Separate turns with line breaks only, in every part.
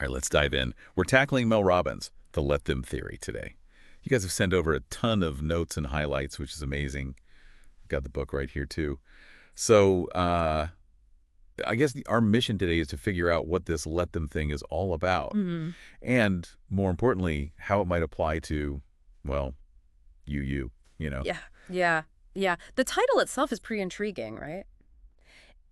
right, let's dive in. We're tackling Mel Robbins, the let them theory today. You guys have sent over a ton of notes and highlights, which is amazing. Got the book right here too. So I guess our mission today is to figure out what this let them thing is all about. And more importantly, how it might apply to, well, you know.
Yeah. The title itself is pretty intriguing, right?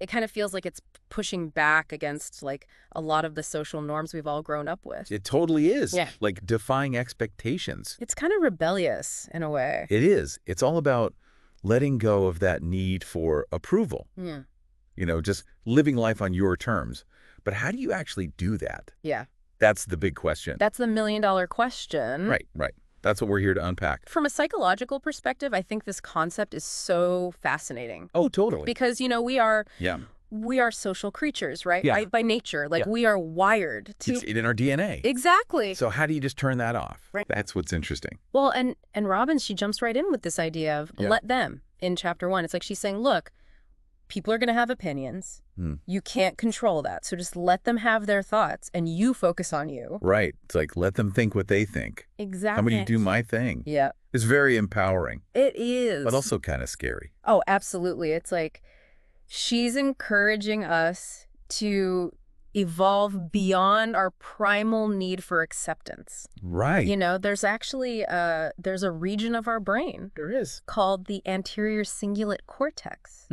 It kind of feels like it's pushing back against like a lot of the social norms we've all grown up with.
It totally is.
Yeah.
Like defying expectations.
It's kind of rebellious in a way.
It is. It's all about letting go of that need for approval.
Yeah.
You know, just living life on your terms. But how do you actually do that?
Yeah.
That's the big question.
That's the million-dollar question.
Right. That's what we're here to unpack.
From a psychological perspective, I think this concept is so fascinating.
Oh, totally.
Because, we are social creatures, right?
Yeah.
By nature. Like, we are wired to...
It's in our DNA.
Exactly.
So how do you just turn that off?
Right.
That's what's interesting.
Well, and Robbins, she jumps right in with this idea of let them in chapter 1. It's like she's saying, look, people are going to have opinions. You can't control that. So just let them have their thoughts and you focus on you.
Right. It's like, let them think what they think.
Exactly.
I'm going to do my thing.
Yeah.
It's very empowering.
It is.
But also kind of scary.
Oh, absolutely. It's like she's encouraging us to evolve beyond our primal need for acceptance.
Right.
There's actually there's a region of our brain.
There is.
Called the anterior cingulate cortex.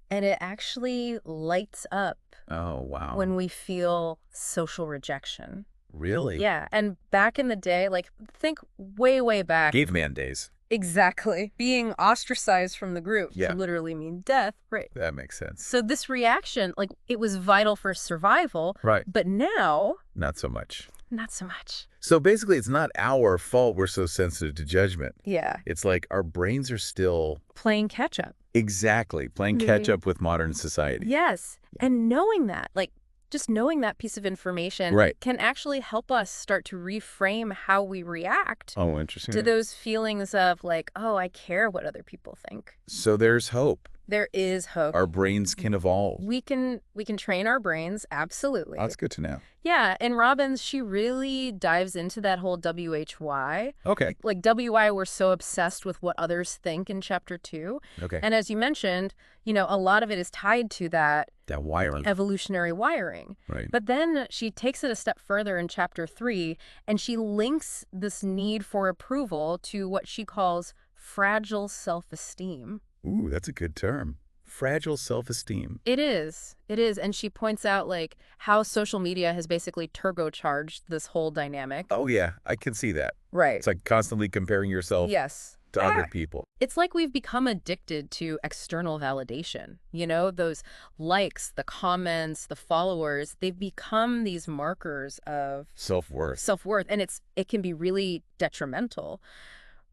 And it actually lights up.
Oh, wow.
When we feel social rejection.
Really?
Yeah. And back in the day, like think way, way back.
Caveman days.
Exactly. Being ostracized from the group can literally mean death. Right.
That makes sense.
So this reaction, like it was vital for survival.
Right.
But now...
Not so much.
Not so much.
So basically, it's not our fault we're so sensitive to judgment.
Yeah.
It's like our brains are still...
Playing catch up.
Exactly. Playing catch up with modern society.
Yes. And knowing that, like just knowing that piece of information can actually help us start to reframe how we react to those feelings of like, oh, I care what other people think.
So there's hope.
There is hope.
Our brains can evolve.
We can train our brains, absolutely.
That's good to know.
Yeah, and Robbins, she really dives into that whole WHY.
Okay.
Like Why we're so obsessed with what others think in chapter 2.
Okay.
And as you mentioned, a lot of it is tied to that
wiring.
Evolutionary wiring.
Right.
But then she takes it a step further in chapter 3, and she links this need for approval to what she calls fragile self-esteem.
Ooh, that's a good term. Fragile self-esteem.
It is. And she points out like how social media has basically turbocharged this whole dynamic.
Oh, yeah. I can see that.
Right.
It's like constantly comparing yourself to other people.
It's like we've become addicted to external validation. Those likes, the comments, the followers, they've become these markers of self-worth. And it can be really detrimental.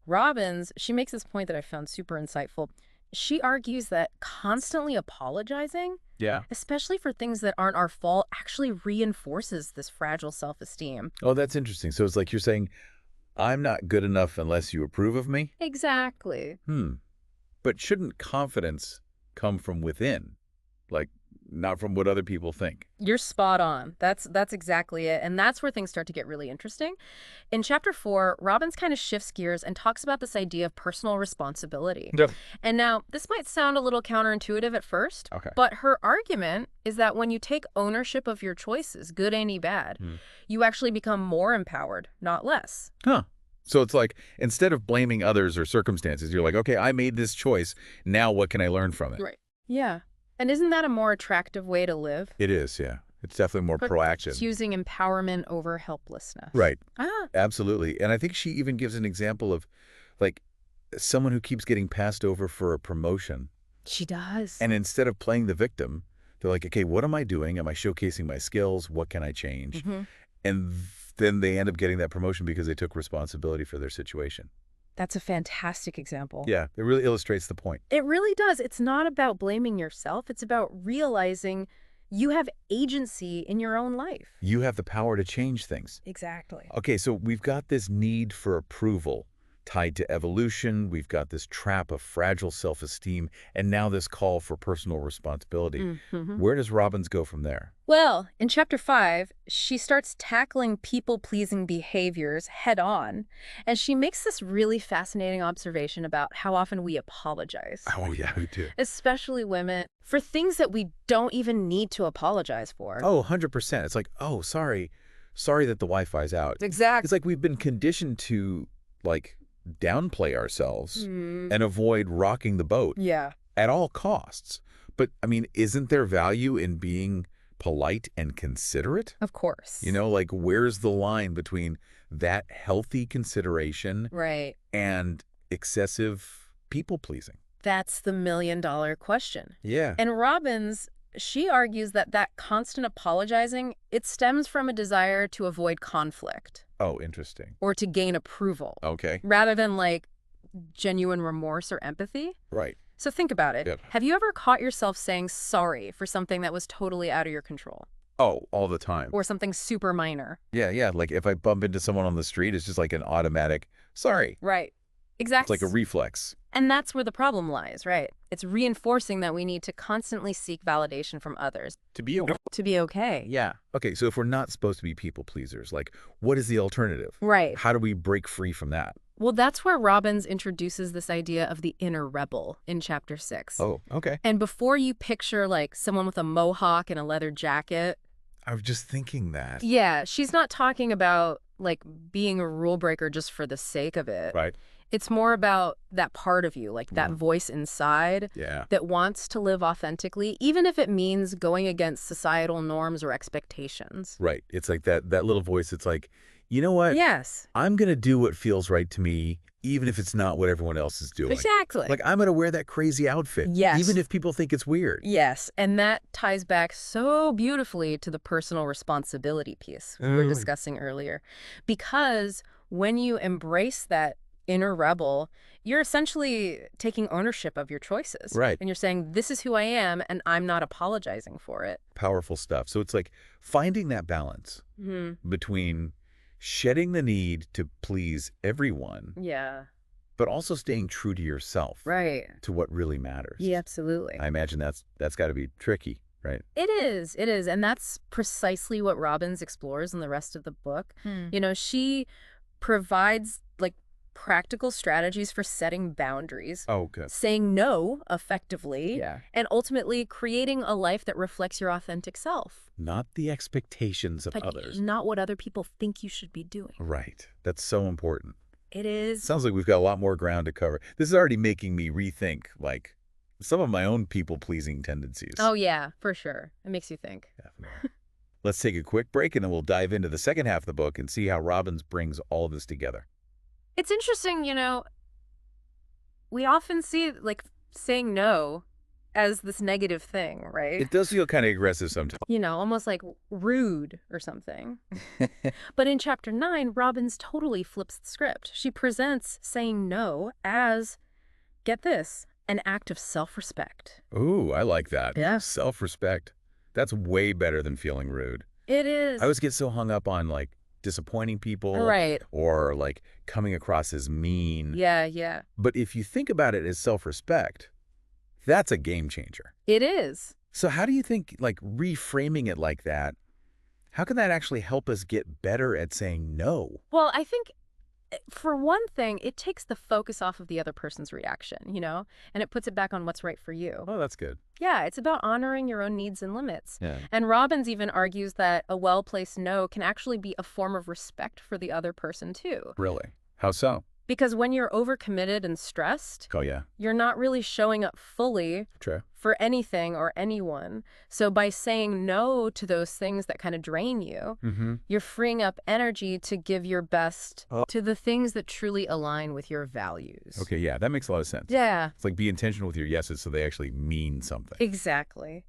Robbins, she makes this point that I found super insightful. She argues that constantly apologizing, especially for things that aren't our fault, actually reinforces this fragile self-esteem.
Oh, that's interesting. So it's like you're saying, I'm not good enough unless you approve of me?
Exactly.
But shouldn't confidence come from within? Like, not from what other people think?
You're spot on. That's exactly it. And that's where things start to get really interesting. In chapter 4, Robbins kind of shifts gears and talks about this idea of personal responsibility.
Yep.
And now, this might sound a little counterintuitive at first, but her argument is that when you take ownership of your choices, good any bad, you actually become more empowered, not less.
Huh. So it's like, instead of blaming others or circumstances, you're like, okay, I made this choice. Now what can I learn from it?
Right. Yeah. And isn't that a more attractive way to live?
It is, yeah. It's definitely more proactive.
It's using empowerment over helplessness.
Right. Absolutely. And I think she even gives an example of, like, someone who keeps getting passed over for a promotion.
She does.
And instead of playing the victim, they're like, okay, what am I doing? Am I showcasing my skills? What can I change? And then they end up getting that promotion because they took responsibility for their situation.
That's a fantastic example.
Yeah, it really illustrates the point.
It really does. It's not about blaming yourself. It's about realizing you have agency in your own life.
You have the power to change things.
Exactly.
Okay, so we've got this need for approval tied to evolution. We've got this trap of fragile self-esteem, and now this call for personal responsibility.
Hmm.
Where does Robbins go from there?
Well, in chapter 5, she starts tackling people-pleasing behaviors head on, and she makes this really fascinating observation about how often we apologize,
Oh, yeah, we do.
especially women, for things that we don't even need to apologize for.
Oh, 100%. It's like, oh, sorry. Sorry that the Wi-Fi's out.
Exactly.
It's like we've been conditioned to, like, downplay ourselves
Mm,
and avoid rocking the boat
yeah,
at all costs. But, I mean, isn't there value in being polite and considerate?
of course.
You know, like, where's the line between that healthy consideration
Right.
and excessive people-pleasing?
That's the million-dollar question.
Yeah.
And Robbins, she argues that constant apologizing, it stems from a desire to avoid conflict
Oh, interesting.
or to gain approval,
Okay.
rather than like genuine remorse or empathy.
Right.
So think about it.
Yep.
Have you ever caught yourself saying sorry for something that was totally out of your control
Oh, all the time.
or something super minor?
Yeah, yeah. Like if I bump into someone on the street, it's just like an automatic, sorry.
Right.
It's
Exactly.
like a reflex.
And that's where the problem lies, right? It's reinforcing that we need to constantly seek validation from others
To be okay.
to be okay.
Yeah. Okay, so if we're not supposed to be people pleasers, like what is the alternative?
Right.
How do we break free from that?
Well, that's where Robbins introduces this idea of the inner rebel in chapter 6.
Oh, okay.
And before you picture like someone with a mohawk and a leather jacket,
I was just thinking that.
yeah, she's not talking about like being a rule breaker just for the sake of it.
Right.
It's more about that part of you, like that voice inside
Yeah.
that wants to live authentically, even if it means going against societal norms or expectations.
Right. It's like that little voice. It's like, you know what?
Yes,
I'm going to do what feels right to me, even if it's not what everyone else is doing.
exactly.
Like I'm going to wear that crazy outfit.
Yes.
Even if people think it's weird.
Yes, and that ties back so beautifully to the personal responsibility piece we were
Oh.
discussing earlier. Because when you embrace that inner rebel, you're essentially taking ownership of your choices.
Right.
And you're saying, this is who I am, and I'm not apologizing for it.
Powerful stuff. So it's like finding that balance between shedding the need to please everyone,
Yeah,
but also staying true to yourself,
right.
to what really matters.
Yeah, absolutely.
I imagine that's got to be tricky, right?
It is. It is. And that's precisely what Robbins explores in the rest of the book. You know, she provides like practical strategies for setting boundaries,
Oh, good.
saying no effectively,
Yeah.
and ultimately creating a life that reflects your authentic self,
Not the expectations of
but
others.
not what other people think you should be doing.
Right. That's so important.
It is.
Sounds like we've got a lot more ground to cover. This is already making me rethink, like, some of my own people-pleasing tendencies.
Oh, yeah, for sure. It makes you think.
Definitely. Let's take a quick break, and then we'll dive into the second half of the book and see how Robbins brings all of this together.
It's interesting, you know, we often see like saying no as this negative thing, right?
It does feel kind of aggressive sometimes.
You know, almost like rude or something. But in chapter 9, Robbins totally flips the script. She presents saying no as, get this, an act of self-respect.
Ooh, I like that.
Yeah.
Self-respect. That's way better than feeling rude.
It is.
I always get so hung up on, like, disappointing people.
Right.
Or, like, coming across as mean.
Yeah, yeah.
But if you think about it as self-respect, that's a game changer.
It is.
So how do you think, like, reframing it like that, how can that actually help us get better at saying no?
Well, I think for one thing, it takes the focus off of the other person's reaction, you know, and it puts it back on what's right for you.
Oh, that's good.
Yeah, it's about honoring your own needs and limits.
Yeah.
And Robbins even argues that a well-placed no can actually be a form of respect for the other person, too.
Really? How so?
Because when you're overcommitted and stressed,
Oh, yeah.
you're not really showing up fully
True.
for anything or anyone. So by saying no to those things that kind of drain you, you're freeing up energy to give your best to the things that truly align with your values.
Okay, yeah, that makes a lot of sense.
Yeah,
It's like be intentional with your yeses so they actually mean something.
exactly.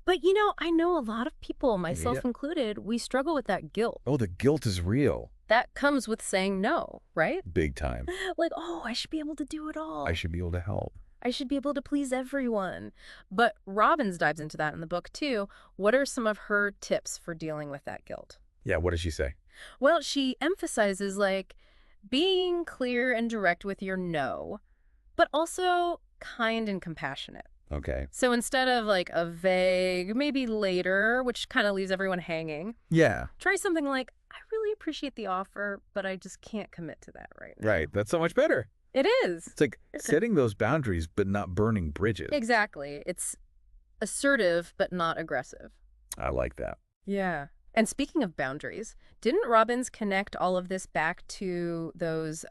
But, you know, I know a lot of people, myself included, we struggle with that guilt.
Oh, the guilt is real.
That comes with saying no, right?
Big time.
Like, oh, I should be able to do it all.
I should be able to help.
I should be able to please everyone. But Robbins dives into that in the book, too. What are some of her tips for dealing with that guilt?
Yeah, what does she say?
Well, she emphasizes, like, being clear and direct with your no, but also kind and compassionate.
Okay.
So instead of like a vague, maybe later, which kind of leaves everyone hanging,
Yeah.
try something like, I really appreciate the offer, but I just can't commit to that right now.
Right. That's so much better.
It is.
It's like setting those boundaries, but not burning bridges.
Exactly. It's assertive, but not aggressive.
I like that.
Yeah. And speaking of boundaries, didn't Robbins connect all of this back to those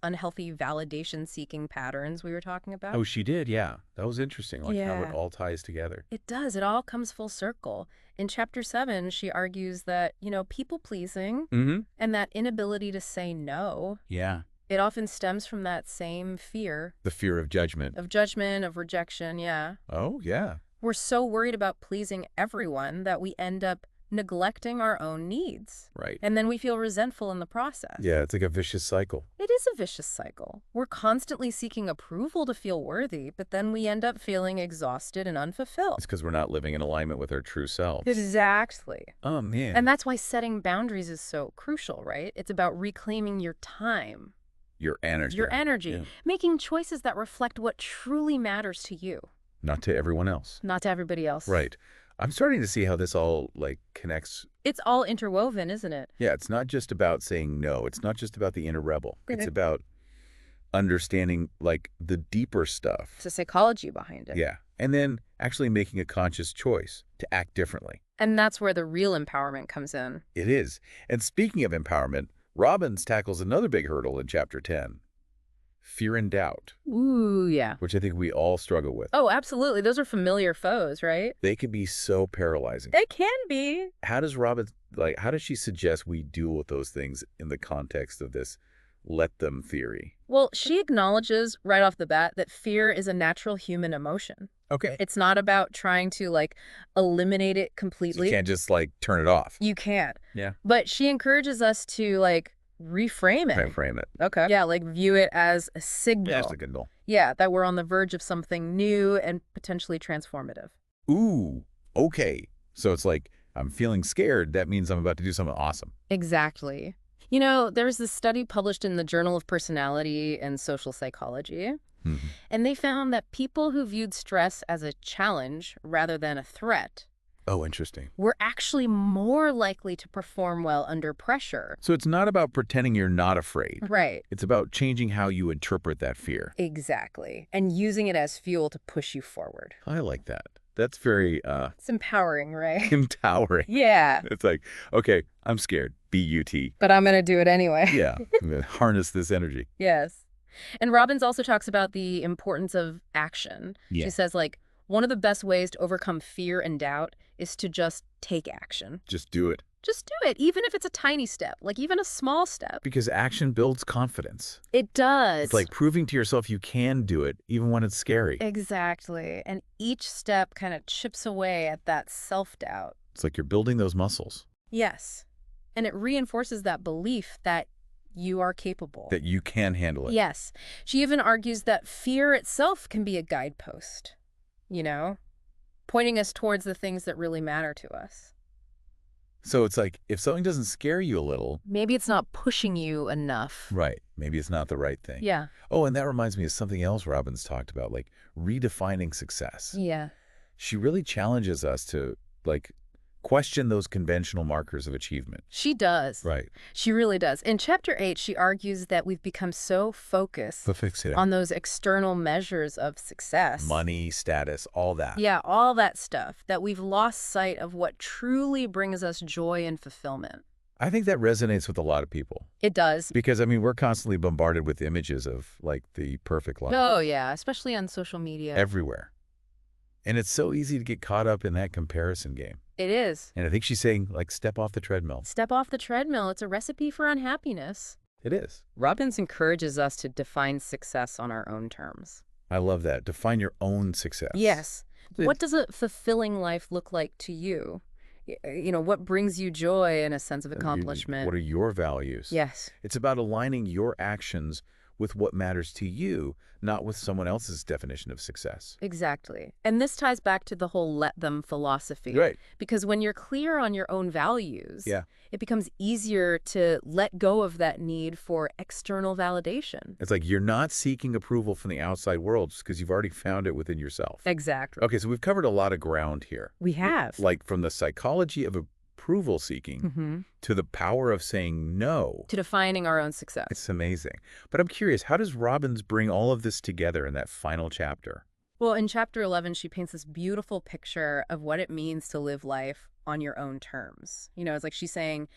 unhealthy validation-seeking patterns we were talking about?
Oh, she did. Yeah. That was interesting. Like how it
Yeah.
all ties together.
It does. It all comes full circle. In chapter 7, she argues that, people-pleasing
Mm-hmm.
and that inability to say no,
Yeah.
it often stems from that same fear
The fear of judgment.
of rejection, yeah.
Oh, yeah.
We're so worried about pleasing everyone that we end up neglecting our own needs.
Right.
And then we feel resentful in the process.
Yeah, it's like a vicious cycle.
It is a vicious cycle. We're constantly seeking approval to feel worthy, but then we end up feeling exhausted and unfulfilled.
It's because we're not living in alignment with our true selves.
Exactly.
Oh, man.
And that's why setting boundaries is so crucial, right? It's about reclaiming your time,
your energy. Yeah.
making choices that reflect what truly matters to you.
Not to everyone else.
Not to everybody else.
Right. I'm starting to see how this all, connects.
It's all interwoven, isn't it?
Yeah, it's not just about saying no. It's not just about the inner rebel. It's about understanding, the deeper stuff.
It's the psychology behind it.
Yeah. And then actually making a conscious choice to act differently.
And that's where the real empowerment comes in.
It is. And speaking of empowerment, Robbins tackles another big hurdle in Chapter 10. Fear and doubt.
Ooh, yeah.
Which I think we all struggle with.
Oh, absolutely. Those are familiar foes, right?
They can be so paralyzing.
It can be.
How does how does she suggest we deal with those things in the context of this let them theory?
Well, she acknowledges right off the bat that fear is a natural human emotion.
Okay.
It's not about trying to, eliminate it
So
completely.
you can't just, turn it off.
You can't.
Yeah.
But she encourages us to, reframe it.
Frame it.
Okay. Yeah, view it as a signal.
Yeah, it's a good goal.
Yeah, that we're on the verge of something new and potentially transformative.
Ooh, okay. So it's I'm feeling scared. That means I'm about to do something awesome.
Exactly. There's this study published in the Journal of Personality and Social Psychology,
Mm-hmm.
and they found that people who viewed stress as a challenge rather than a threat
Oh, interesting.
were actually more likely to perform well under pressure.
So it's not about pretending you're not afraid.
Right.
It's about changing how you interpret that fear.
Exactly. And using it as fuel to push you forward.
I like that. That's very
It's empowering, right?
empowering.
Yeah.
It's okay, I'm scared. B-U-T.
But I'm going to do it anyway.
Yeah, I'm going to harness this energy.
Yes. And Robbins also talks about the importance of action.
Yeah.
She says, one of the best ways to overcome fear and doubt is to just take action.
Just do it.
Just do it, even if it's a tiny step, even a small step.
Because action builds confidence.
It does.
It's like proving to yourself you can do it, even when it's scary.
Exactly. And each step kind of chips away at that self-doubt.
It's like you're building those muscles.
Yes. And it reinforces that belief that you are capable.
That you can handle it.
Yes. She even argues that fear itself can be a guidepost, pointing us towards the things that really matter to us.
So it's if something doesn't scare you a little.
Maybe it's not pushing you enough.
Right. Maybe it's not the right thing.
Yeah.
Oh, and that reminds me of something else Robbins talked about, redefining success.
Yeah.
She really challenges us to, question those conventional markers of achievement.
She does.
Right.
She really does. In Chapter 8, she argues that we've become so focused on those external measures of success.
Money, status, all that.
Yeah, all that stuff, that we've lost sight of what truly brings us joy and fulfillment.
I think that resonates with a lot of people.
It does.
Because, we're constantly bombarded with images of, the perfect life.
Oh, yeah, especially on social media.
Everywhere. And it's so easy to get caught up in that comparison game.
It is.
And I think she's saying, step off the treadmill.
Step off the treadmill. It's a recipe for unhappiness.
It is.
Robbins encourages us to define success on our own terms.
I love that. Define your own success.
Yes. What does a fulfilling life look like to you? What brings you joy and a sense of accomplishment?
What are your values?
Yes.
It's about aligning your actions with what matters to you, not with someone else's definition of success.
Exactly. And this ties back to the whole let them philosophy.
Right.
Because when you're clear on your own values,
Yeah.
it becomes easier to let go of that need for external validation.
It's like you're not seeking approval from the outside world just because you've already found it within yourself.
Exactly.
Okay, so we've covered a lot of ground here.
We have.
Like from the psychology of approval seeking to the power of saying no.
To defining our own success.
It's amazing. But I'm curious, how does Robbins bring all of this together in that final chapter?
Well, in chapter 11, she paints this beautiful picture of what it means to live life on your own terms. You know, it's like she's saying,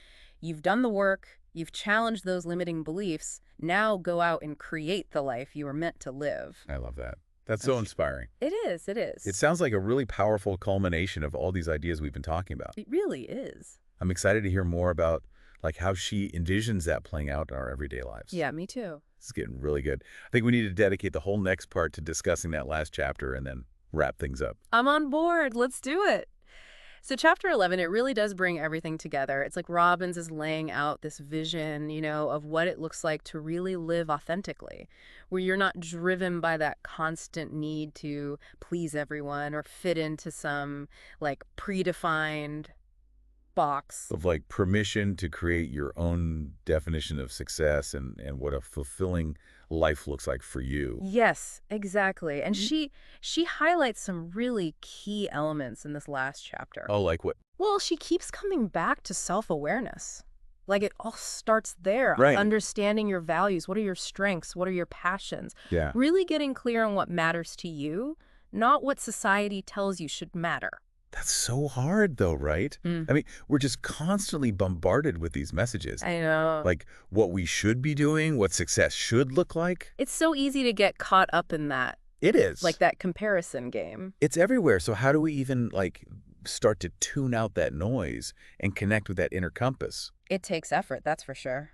you've done the work, you've challenged those limiting beliefs, now go out and create the life you were meant to live.
I love that. That's so inspiring.
It is, it is.
It sounds like a really powerful culmination of all these ideas we've been talking about.
It really is.
I'm excited to hear more about like how she envisions that playing out in our everyday lives.
Yeah, me too.
This is getting really good. I think we need to dedicate the whole next part to discussing that last chapter and then wrap things up.
I'm on board. Let's do it. So chapter 11, it really does bring everything together. It's like Robbins is laying out this vision, you know, of what it looks like to really live authentically, where you're not driven by that constant need to please everyone or fit into some like predefined box.
Of like permission to create your own definition of success and what a fulfilling life looks like for you.
Yes, exactly. And she highlights some really key elements in this last chapter.
Oh, like what?
Well, she keeps coming back to self-awareness. Like it all starts there.
Right.
Understanding your values. What are your strengths? What are your passions?
Yeah.
Really getting clear on what matters to you, not what society tells you should matter.
That's so hard though, right? I mean, we're just constantly bombarded with these messages.
I know.
Like what we should be doing, what success should look like.
It's so easy to get caught up in that.
It is.
Like that comparison game.
It's everywhere. So how do we even like start to tune out that noise and connect with that inner compass?
It takes effort, that's for sure.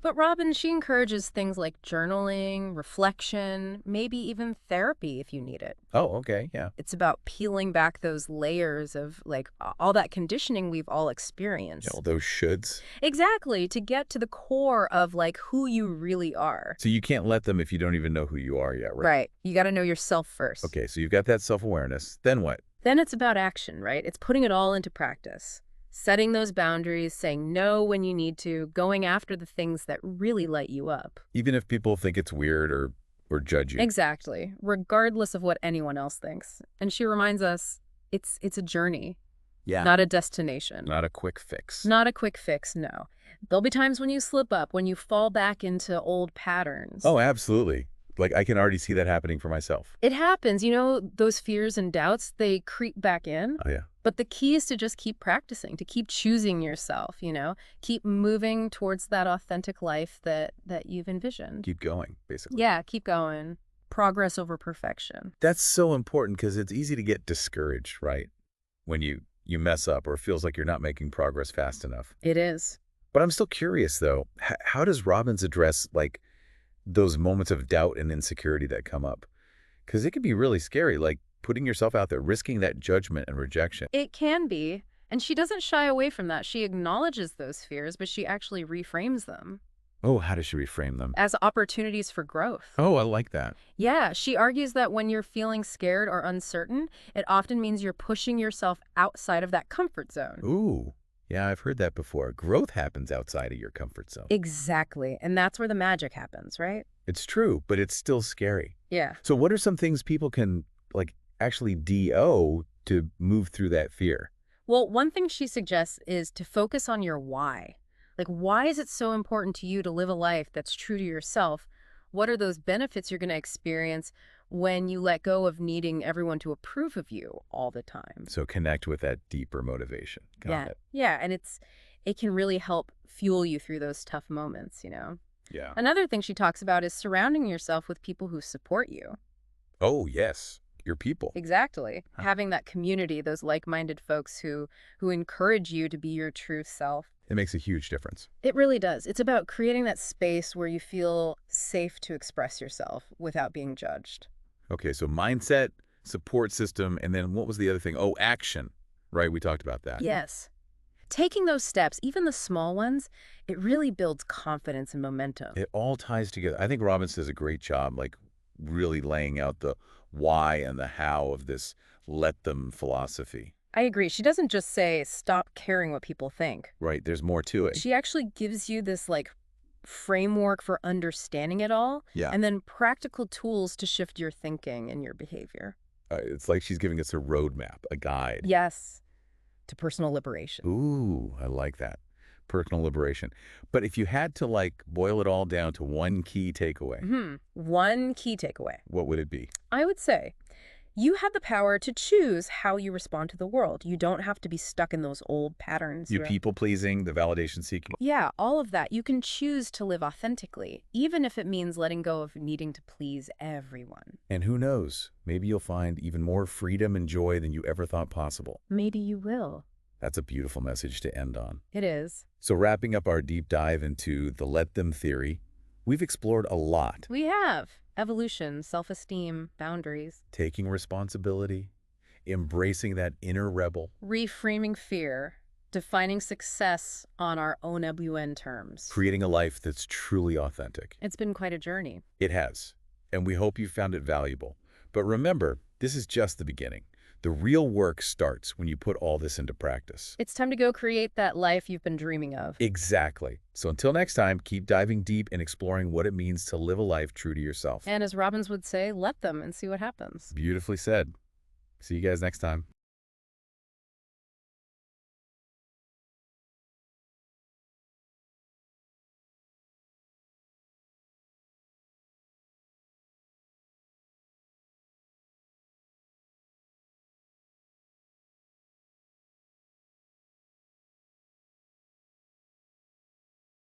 But Robin, she encourages things like journaling, reflection, maybe even therapy if you need it.
Oh, okay. Yeah.
It's about peeling back those layers of like all that conditioning we've all experienced.
All those shoulds.
Exactly, to get to the core of like who you really are.
So you can't let them if you don't even know who you are yet, right?
Right. You got to know yourself first.
Okay, so you've got that self-awareness. Then what?
Then it's about action, right? It's putting it all into practice. Setting those boundaries, saying no when you need to, going after the things that really light you up.
Even if people think it's weird or judge you.
Exactly, regardless of what anyone else thinks. And she reminds us it's a journey, not a destination.
Not a quick fix.
Not a quick fix, no. There'll be times when you slip up, when you fall back into old patterns.
Oh, absolutely. Like I can already see that happening for myself.
It happens. You know, those fears and doubts, they creep back in.
Oh, yeah.
But the key is to just keep practicing, to keep choosing yourself, you know, keep moving towards that authentic life that you've envisioned.
Keep going, basically.
Yeah, keep going. Progress over perfection.
That's so important because it's easy to get discouraged, right? When you mess up or it feels like you're not making progress fast enough.
It is.
But I'm still curious, though. How does Robbins address, like, those moments of doubt and insecurity that come up? Because it can be really scary, like putting yourself out there, risking that judgment and rejection.
It can be. And she doesn't shy away from that. She acknowledges those fears, but she actually reframes them.
Oh, how does she reframe them?
As opportunities for growth.
Oh, I like that.
Yeah, she argues that when you're feeling scared or uncertain, it often means you're pushing yourself outside of that comfort zone.
Ooh, yeah, I've heard that before. Growth happens outside of your comfort zone.
Exactly. And that's where the magic happens, right?
It's true, but it's still scary.
Yeah.
So what are some things people can, like, actually do to move through that fear?
Well, one thing she suggests is to focus on your why. Like, why is it so important to you to live a life that's true to yourself? What are those benefits you're going to experience when you let go of needing everyone to approve of you all the time?
So connect with that deeper motivation. Got it.
Yeah, and it can really help fuel you through those tough moments, you know?
Yeah.
Another thing she talks about is surrounding yourself with people who support you.
Oh, yes. Your people.
Exactly. Having that community, those like-minded folks who encourage you to be your true self.
It makes a huge difference.
It really does. It's about creating that space where you feel safe to express yourself without being judged.
Okay, so mindset, support system, and then what was the other thing? Oh, action, right? We talked about that.
Yes. taking those steps, even the small ones, it really builds confidence and momentum.
It all ties together. I think Robbins does a great job, like really laying out the why and the how of this let them philosophy.
I agree. She doesn't just say, stop caring what people think.
Right? There's more to it.
She actually gives you this like framework for understanding it all
Yeah.
and then practical tools to shift your thinking and your behavior.
It's like she's giving us a roadmap, a guide.
Yes, to personal liberation.
Ooh, I like that. Personal liberation. But if you had to like boil it all down to one key takeaway,
One key takeaway.
what would it be?
I would say you have the power to choose how you respond to the world. You don't have to be stuck in those old patterns.
You people pleasing, the validation seeking.
Yeah, all of that. You can choose to live authentically, even if it means letting go of needing to please everyone.
And who knows, maybe you'll find even more freedom and joy than you ever thought possible.
Maybe you will.
That's a beautiful message to end on.
It is.
So wrapping up our deep dive into the let them theory, we've explored a lot.
We have evolution, self-esteem, boundaries,
Taking responsibility, embracing that inner rebel,
reframing fear, defining success on our own terms.
creating a life that's truly authentic.
It's been quite a journey.
It has, and we hope you found it valuable. But remember, this is just the beginning. The real work starts when you put all this into practice.
It's time to go create that life you've been dreaming of.
Exactly. So until next time, keep diving deep and exploring what it means to live a life true to yourself.
And as Robbins would say, let them and see what happens.
Beautifully said. See you guys next time.